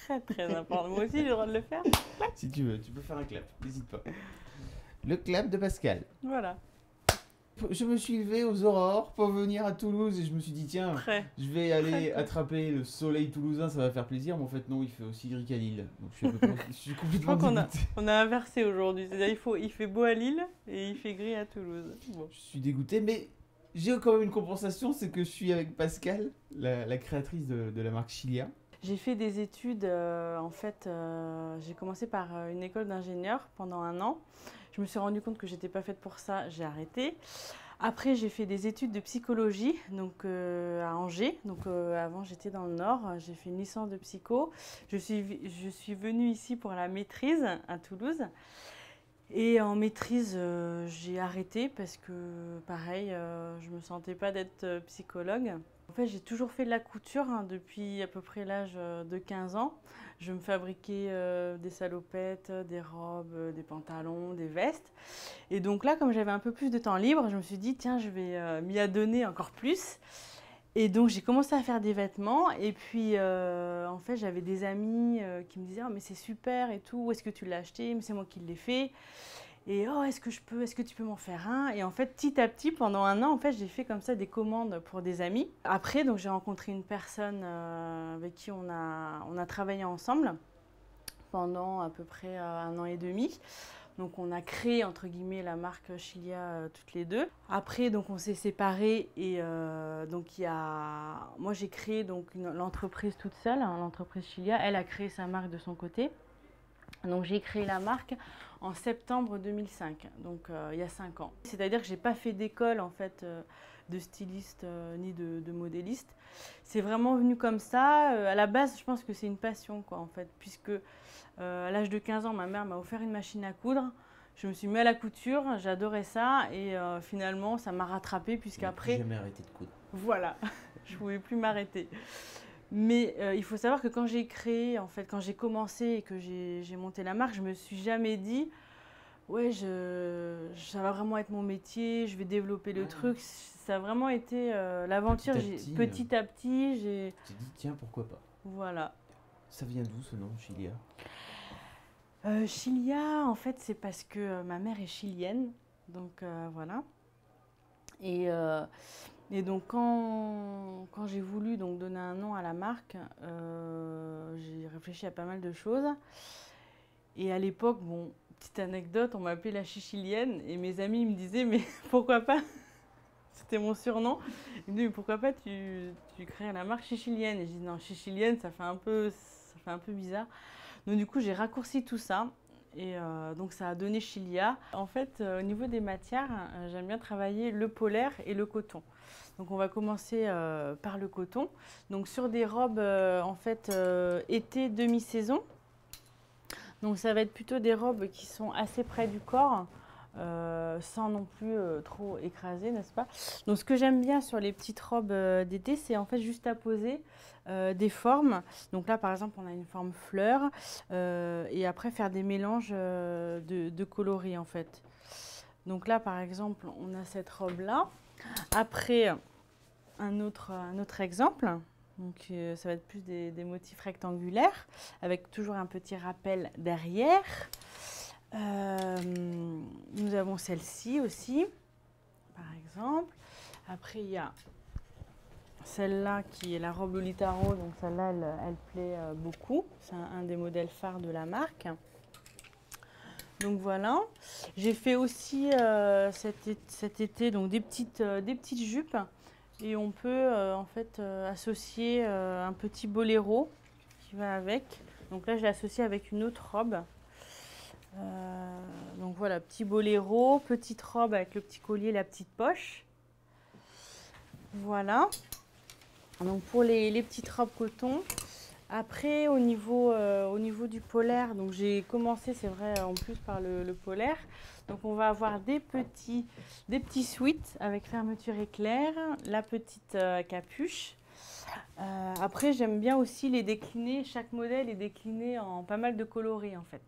très très important. Moi aussi, j'ai le droit de le faire. Si tu veux, tu peux faire un clap, n'hésite pas. Le clap de Pascal. Voilà, Je me suis levé aux aurores pour venir à Toulouse et je me suis dit tiens, prêt. je vais aller attraper le soleil toulousain, ça va faire plaisir. Mais en fait non, il fait aussi gris qu'à Lille. Donc je suis Je complètement crois dégoûté. on a inversé aujourd'hui. C'est-à-dire il fait beau à Lille et il fait gris à Toulouse. Bon. Je suis dégoûté, mais j'ai quand même une compensation, c'est que je suis avec Pascal, la créatrice de la marque Chilia. J'ai fait des études, en fait, j'ai commencé par une école d'ingénieur pendant 1 an. Je me suis rendu compte que j'étais pas faite pour ça, j'ai arrêté. Après, j'ai fait des études de psychologie, donc à Angers. Donc avant, j'étais dans le Nord. J'ai fait une licence de psycho. Je suis venue ici pour la maîtrise à Toulouse. Et en maîtrise, j'ai arrêté parce que, pareil, je me sentais pas d'être psychologue. En fait, j'ai toujours fait de la couture depuis à peu près l'âge de 15 ans. Je me fabriquais des salopettes, des robes, des pantalons, des vestes. Et donc là, comme j'avais un peu plus de temps libre, je me suis dit, tiens, je vais m'y adonner encore plus. Et donc j'ai commencé à faire des vêtements. Et puis, en fait, j'avais des amis qui me disaient, oh, mais c'est super et tout, où est-ce que tu l'as acheté? Mais c'est moi qui l'ai fait. Et oh, est-ce que tu peux m'en faire un? Et en fait, petit à petit, pendant 1 an, en fait, j'ai fait comme ça des commandes pour des amis. Après, donc j'ai rencontré une personne avec qui on a travaillé ensemble pendant à peu près 1 an et demi. Donc on a créé entre guillemets la marque Chilia toutes les deux. Après donc on s'est séparés et donc moi j'ai créé donc l'entreprise toute seule, l'entreprise Chilia. Elle a créé sa marque de son côté. Donc j'ai créé la marque en septembre 2005, donc il y a 5 ans. C'est-à-dire que j'ai pas fait d'école en fait de styliste ni de modéliste. C'est vraiment venu comme ça. À la base, je pense que c'est une passion quoi en fait, puisque à l'âge de 15 ans, ma mère m'a offert une machine à coudre. Je me suis mis à la couture, j'adorais ça et finalement ça m'a rattrapée puisqu'après... J'ai jamais arrêté de coudre. Voilà, je ne pouvais plus m'arrêter. Mais il faut savoir que quand j'ai créé, en fait, quand j'ai commencé et que j'ai monté la marque, je me suis jamais dit ouais, ça va vraiment être mon métier, je vais développer le truc. Ça a vraiment été l'aventure. Petit à petit, j'ai... Tu t'es dit tiens, pourquoi pas. Voilà. Ça vient d'où ce nom, Chilia? Chilia, en fait, c'est parce que ma mère est chilienne. Donc voilà. Et donc quand j'ai voulu donc, donner un nom à la marque, j'ai réfléchi à pas mal de choses. Et à l'époque, bon, petite anecdote, on m'appelait la chichilienne et mes amis me disaient mais pourquoi pas? C'était mon surnom. Ils me disaient mais pourquoi pas tu crées la marque chichilienne? Et je dis non, chichilienne, ça fait un peu bizarre. Donc du coup, j'ai raccourci tout ça. Et donc ça a donné Chilia. En fait, au niveau des matières, j'aime bien travailler le polaire et le coton. Donc on va commencer par le coton. Donc sur des robes en fait été demi-saison. Donc ça va être plutôt des robes qui sont assez près du corps. Sans non plus trop écraser, n'est-ce pas? Donc ce que j'aime bien sur les petites robes d'été, c'est en fait juste à poser des formes. Donc là par exemple on a une forme fleur et après faire des mélanges de coloris en fait. Donc là par exemple on a cette robe là. Après un autre exemple. Donc ça va être plus des motifs rectangulaires avec toujours un petit rappel derrière. Nous avons celle-ci aussi, par exemple. Après, il y a celle-là qui est la robe Lolita Rose. Donc celle-là, elle plaît beaucoup. C'est un des modèles phares de la marque. Donc voilà. J'ai fait aussi cet été donc des petites jupes. Et on peut en fait associer un petit boléro qui va avec. Donc là, je l'ai associé avec une autre robe. Donc voilà, petit boléro, petite robe avec le petit collier, la petite poche. Voilà. Donc pour les petites robes coton. Après, au niveau du polaire, donc j'ai commencé, c'est vrai, en plus par le polaire. Donc on va avoir des petits sweats avec fermeture éclair, la petite capuche. Après, j'aime bien aussi les décliner, chaque modèle est décliné en pas mal de coloris en fait.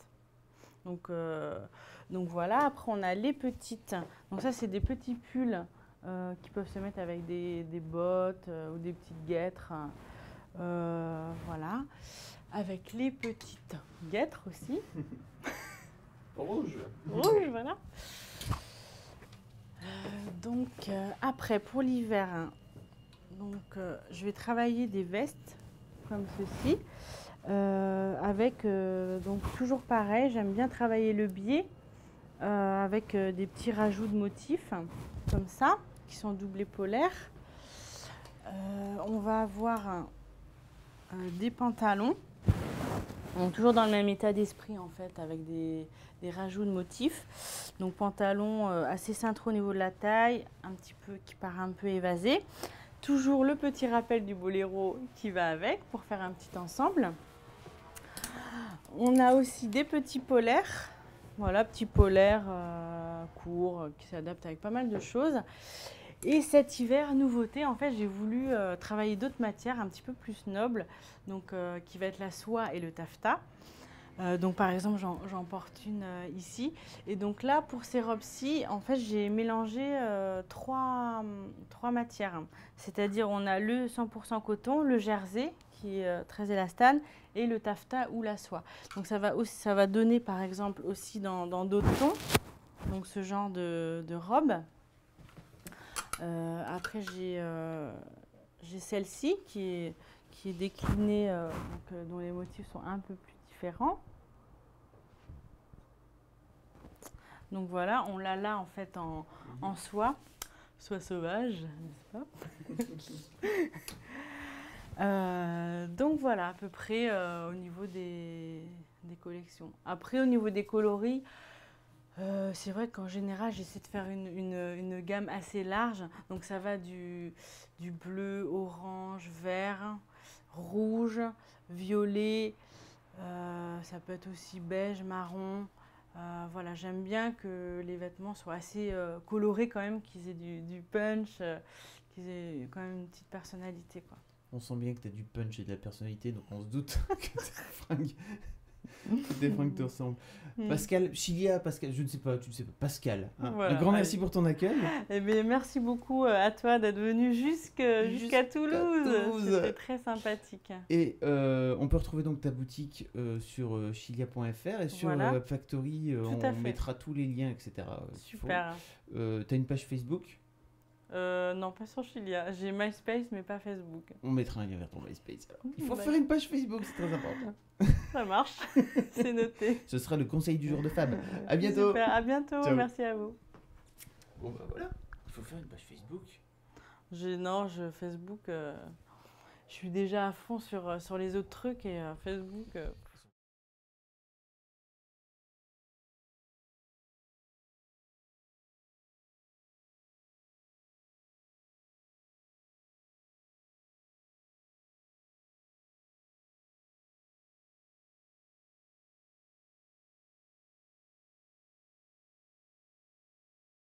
Donc voilà, après on a les petites, donc ça c'est des petits pulls qui peuvent se mettre avec des bottes ou des petites guêtres, voilà. avec les petites guêtres aussi. Rouge. Rouge, voilà. Après, pour l'hiver, hein, je vais travailler des vestes comme ceci. Donc toujours pareil, j'aime bien travailler le biais avec des petits rajouts de motifs comme ça, qui sont doublés polaires. On va avoir des pantalons, donc toujours dans le même état d'esprit en fait, avec des rajouts de motifs. Donc pantalon assez cintré au niveau de la taille, un petit peu qui part un peu évasé. Toujours le petit rappel du boléro qui va avec pour faire un petit ensemble. On a aussi des petits polaires, voilà, petits polaires courts qui s'adaptent avec pas mal de choses. Et cet hiver, nouveauté, en fait, j'ai voulu travailler d'autres matières un petit peu plus nobles, donc qui va être la soie et le taffetas. Donc par exemple, j'en porte une ici. Et donc là, pour ces robes-ci, en fait, j'ai mélangé trois matières. C'est-à-dire, on a le 100% coton, le jersey, qui est très élastane, et le taffetas ou la soie. Donc ça va donner, par exemple, aussi dans d'autres tons, donc ce genre de robe. Après, j'ai celle-ci qui est déclinée, dont les motifs sont un peu plus différents. Donc voilà, on l'a là en fait en soie sauvage, n'est-ce pas? Donc voilà, à peu près au niveau des collections. Après, au niveau des coloris, c'est vrai qu'en général, j'essaie de faire une gamme assez large. Donc ça va du bleu, orange, vert, rouge, violet, ça peut être aussi beige, marron. Voilà, j'aime bien que les vêtements soient assez colorés quand même, qu'ils aient du punch, qu'ils aient quand même une petite personnalité, quoi. On sent bien que tu as du punch et de la personnalité, donc on se doute que tes fringues te ressemblent. Pascal, Chilia, Pascal, je ne sais pas, tu ne sais pas, Pascal. Hein. Voilà, Un grand merci pour ton accueil. Eh bien, merci beaucoup à toi d'être venu jusqu'à Toulouse. C'était très sympathique. Et on peut retrouver donc ta boutique sur chilia.fr et sur Voilà. Factory, on mettra tous les liens, etc. Super. Tu as une page Facebook? Non, pas sur Chilia. J'ai MySpace, mais pas Facebook. On mettra un lien vers ton MySpace. Alors. Il faut faire une page Facebook, c'est très important. Ça marche, c'est noté. Ce sera le conseil du jour de Fab. À bientôt. Super, à bientôt. Ciao. Merci à vous. Bon bah voilà, il faut faire une page Facebook. Facebook, je suis déjà à fond sur les autres trucs et Facebook...